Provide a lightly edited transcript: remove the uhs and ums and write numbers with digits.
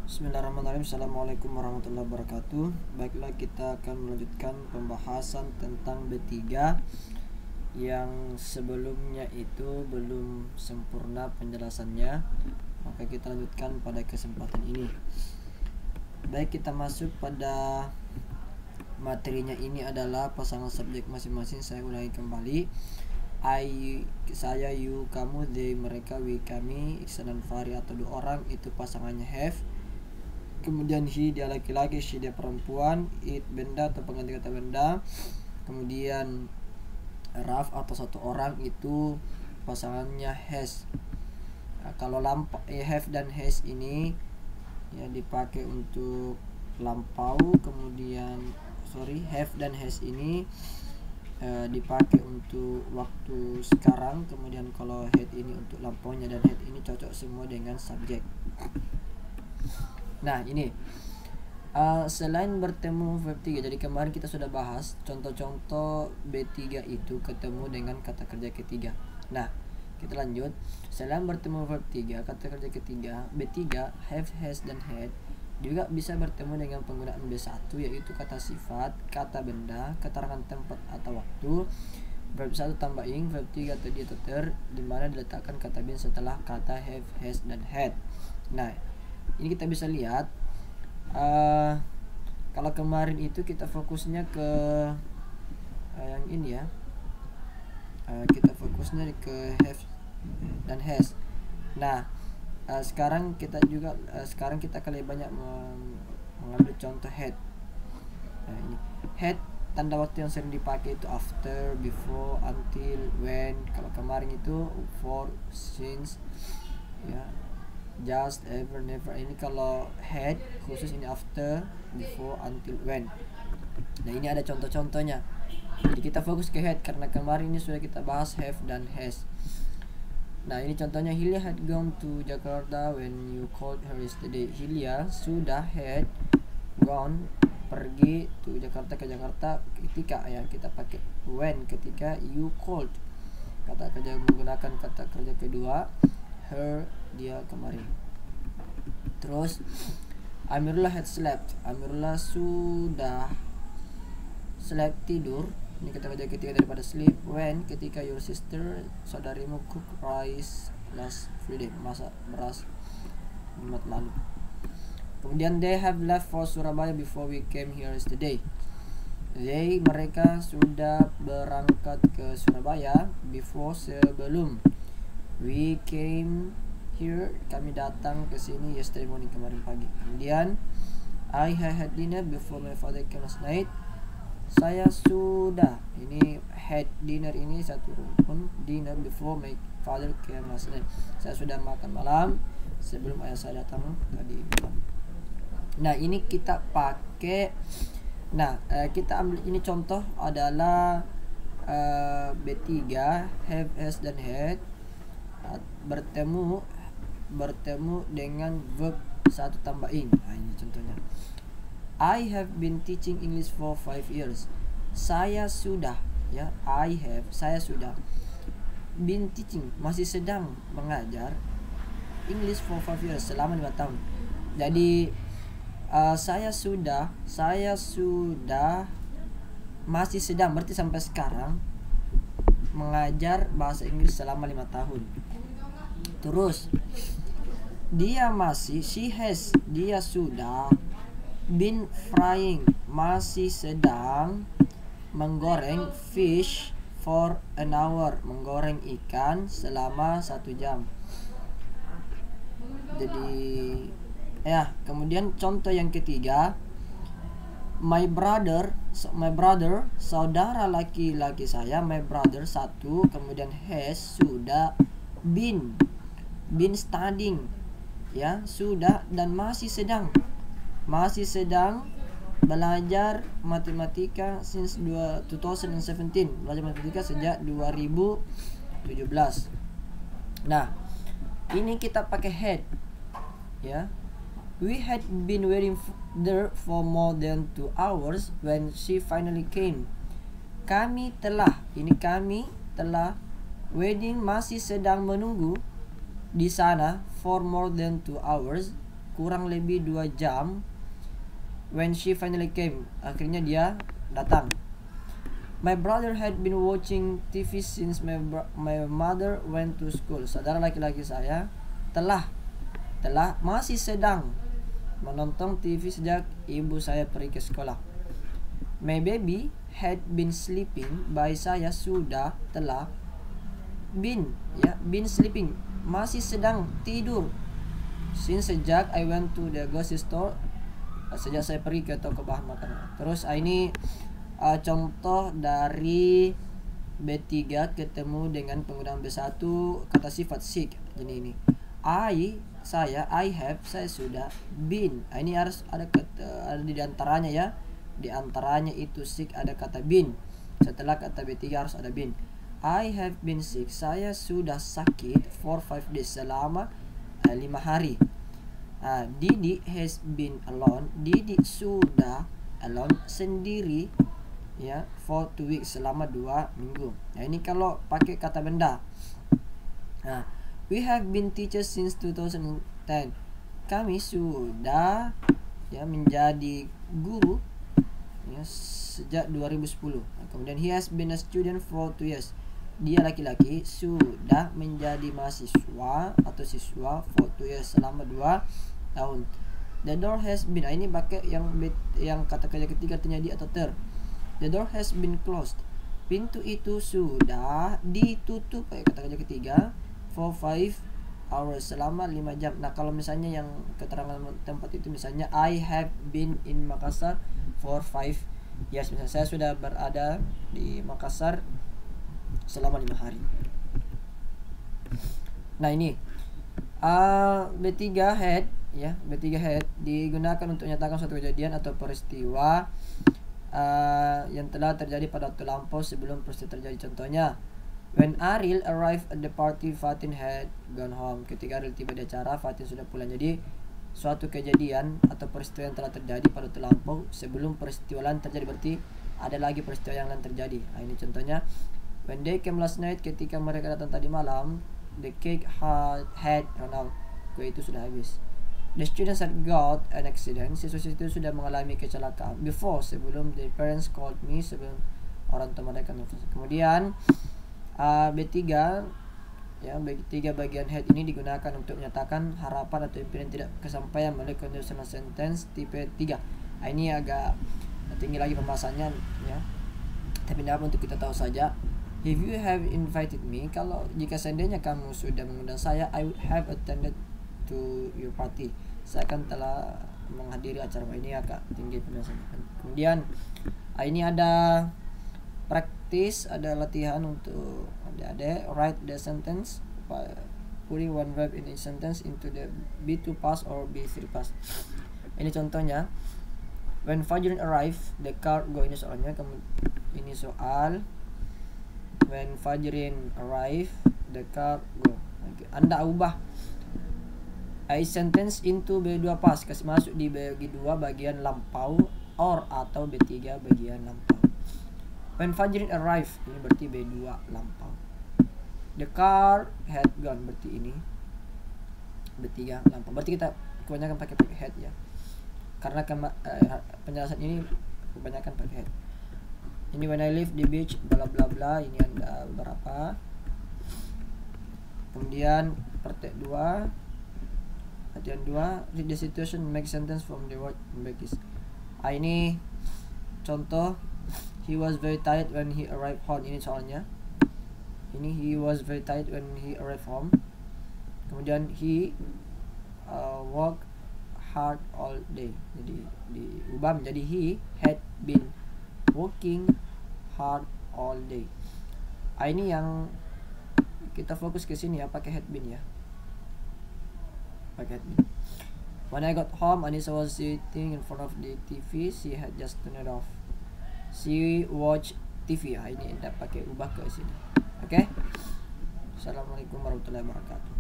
Bismillahirrahmanirrahim. Assalamualaikum warahmatullahi wabarakatuh. Baiklah, kita akan melanjutkan pembahasan tentang B3 yang sebelumnya itu belum sempurna penjelasannya. Maka kita lanjutkan pada kesempatan ini. Baik, kita masuk pada materinya. Ini adalah pasangan subjek masing-masing. Saya ulangi kembali. I, saya, you, kamu, they, mereka, we, kami, Iksan dan Fahri atau dua orang itu pasangannya have. Kemudian he dia laki-laki, she dia perempuan, it benda atau pengganti kata benda. Kemudian Raf atau satu orang itu pasangannya has. Nah, kalau have dan has ini ya dipakai untuk lampau. Kemudian have dan has ini dipakai untuk waktu sekarang. Kemudian kalau had ini untuk lampaunya, dan had ini cocok semua dengan subjek. Nah, ini selain bertemu verb 3, jadi kemarin kita sudah bahas contoh-contoh B3 itu ketemu dengan kata kerja ketiga. Nah, kita lanjut. Selain bertemu verb 3, kata kerja ketiga B3, have, has, dan had juga bisa bertemu dengan penggunaan B1, yaitu kata sifat, kata benda, keterangan tempat atau waktu, verb 1 tambah ing, verb 3 tadi atau ter, dimana diletakkan kata bin setelah kata have, has, dan had. Nah, ini kita bisa lihat kalau kemarin itu kita fokusnya ke yang ini ya, kita fokusnya ke have dan has. Nah, sekarang kita kali banyak mengambil contoh had. Nah, ini had tanda waktu yang sering dipakai itu after, before, until, when. Kalau kemarin itu for, since, ya, just, ever, never. Ini kalau had khusus ini after, before, until, when. Nah, ini ada contoh-contohnya. Jadi kita fokus ke had karena kemarin ini sudah kita bahas have dan has. Nah, ini contohnya, Hilya had gone to Jakarta when you called her yesterday. Hilya sudah had gone, pergi to Jakarta, ke Jakarta ketika, ya kita pakai when ketika you called. Kata kerja menggunakan kata kerja kedua her, dia kemarin. Terus Amirullah had slept. Amirullah sudah slept, tidur. Ini kata kerja ketiga daripada sleep. When ketika your sister, saudarimu, cook rice last Friday, masak beras Jumat lalu. Kemudian they have left for Surabaya before we came here yesterday. Mereka sudah berangkat ke Surabaya before, sebelum. We came here, kami datang ke sini yesterday morning, kemarin pagi. Kemudian I had dinner before my father came last night. Saya sudah, ini had dinner ini satu rumpun, dinner before my father came last night. Saya sudah makan malam sebelum ayah saya datang tadi malam. Nah, ini kita pakai. Nah, kita ambil ini contoh adalah B3 have, has, dan had bertemu dengan verb 1 tambah ing. Nah, ini contohnya. I have been teaching English for 5 years. Saya sudah, ya, saya sudah been teaching, masih sedang mengajar English for 5 years, selama 5 tahun. Jadi saya sudah masih sedang, berarti sampai sekarang mengajar bahasa Inggris selama 5 tahun. Terus dia masih, dia sudah been frying, masih sedang menggoreng fish for an hour, menggoreng ikan selama 1 jam. Jadi ya, kemudian contoh yang ketiga, my brother, saudara laki-laki saya, my brother 1, kemudian has sudah been studying, ya, sudah, dan masih sedang belajar matematika since 2017, belajar matematika sejak 2017. Nah, ini kita pakai had, ya. We had been waiting there for more than 2 hours when she finally came. Kami telah waiting, masih sedang menunggu di sana, for more than 2 hours, kurang lebih 2 jam. When she finally came, akhirnya dia datang. My brother had been watching TV since my mother went to school. Saudara laki-laki saya telah masih sedang menonton TV sejak ibu saya pergi ke sekolah. My baby had been sleeping. Bayi saya been sleeping, masih sedang tidur. Since sejak I went to the grocery store, sejak saya pergi ke toko bahan makanan. Terus ini contoh dari B3 ketemu dengan penggunaan B1 kata sifat sick. Jadi ini I have, saya sudah been. Ini harus ada di antaranya ya. Di antaranya itu sick ada kata been. Setelah kata B3 harus ada been. I have been sick, saya sudah sakit for 5 days, selama 5 hari. Didi has been alone, Didi sudah alone, sendiri ya, for 2 weeks, selama 2 minggu. Nah, ini kalau pakai kata benda. We have been teachers since 2010. Kami sudah ya menjadi guru ya sejak 2010. Kemudian he has been a student for 2 years. Dia laki-laki sudah menjadi mahasiswa atau siswa for 2 years, selama 2 tahun. The door has been, ini pakai yang kata kerja ketiga terjadi atau ter. The door has been closed. Pintu itu sudah ditutup, kata kerja ketiga, for 5 hours, selama 5 jam. Nah, kalau misalnya yang keterangan tempat itu misalnya I have been in Makassar for 5 years. Misalnya saya sudah berada di Makassar selama 5 hari. Nah, ini B3 head ya, B3 head digunakan untuk menyatakan suatu kejadian atau peristiwa yang telah terjadi pada waktu lampau sebelum peristiwa terjadi. Contohnya, when Ariel arrived at the party, Fatin had gone home. Ketika Ariel tiba di acara, Fatin sudah pulang. Jadi suatu kejadian atau peristiwa yang telah terjadi pada waktu lampau sebelum peristiwa lain terjadi, berarti ada lagi peristiwa yang lain terjadi. Nah, ini contohnya, when they came last night, ketika mereka datang tadi malam, the cake had run out. Kue itu sudah habis. The students had got an accident. Siswa-siswa itu sudah mengalami kecelakaan before, sebelum the parents called me, sebelum orang tua mereka nelfon. Kemudian B3 ya, B3 bagian head ini digunakan untuk menyatakan harapan atau impian tidak kesampaian melalui conditional sentence tipe 3. Ini agak tinggi lagi pembahasannya ya. Tapi ini untuk kita tahu saja. If you have invited me, kalau jika seandainya kamu sudah mengundang saya, I would have attended to your party. Saya akan telah menghadiri acara ini. Agak tinggi penjelasannya. Kemudian ini ada praktis, ada latihan untuk adik-adik. Write the sentence by putting one verb in each sentence into the B2 past or B3 past. Ini contohnya, when Fajrin arrived, the car go. Ini soalnya, ini soal. When Fajrin arrived, the car go. Anda ubah I sentence into B2 past, kasih masuk di B2 bagian lampau or atau B3 bagian lampau. When Fajrin arrived, ini berarti B2 lampau. The car had gone, berarti ini B3 lampau. Berarti kita kebanyakan pakai head ya. Karena penjelasan ini kebanyakan pakai head. Ini when I leave the beach, bla bla bla. Ini ada beberapa. Kemudian praktek 2. Latihan 2, read the situation, make sentence from the word Uzbekis. Ini contoh, he was very tired when he arrived home. Ini soalnya. Ini he was very tired when he arrived home. Kemudian he worked hard all day. Jadi diubah menjadi he had been working hard all day. Ini yang kita fokus ke sini ya, pakai had been ya. When I got home, Anissa was sitting in front of the TV. She had just turned it off. She watched TV. Ini kita pakai ubah ke sini. Oke. Assalamualaikum warahmatullahi wabarakatuh.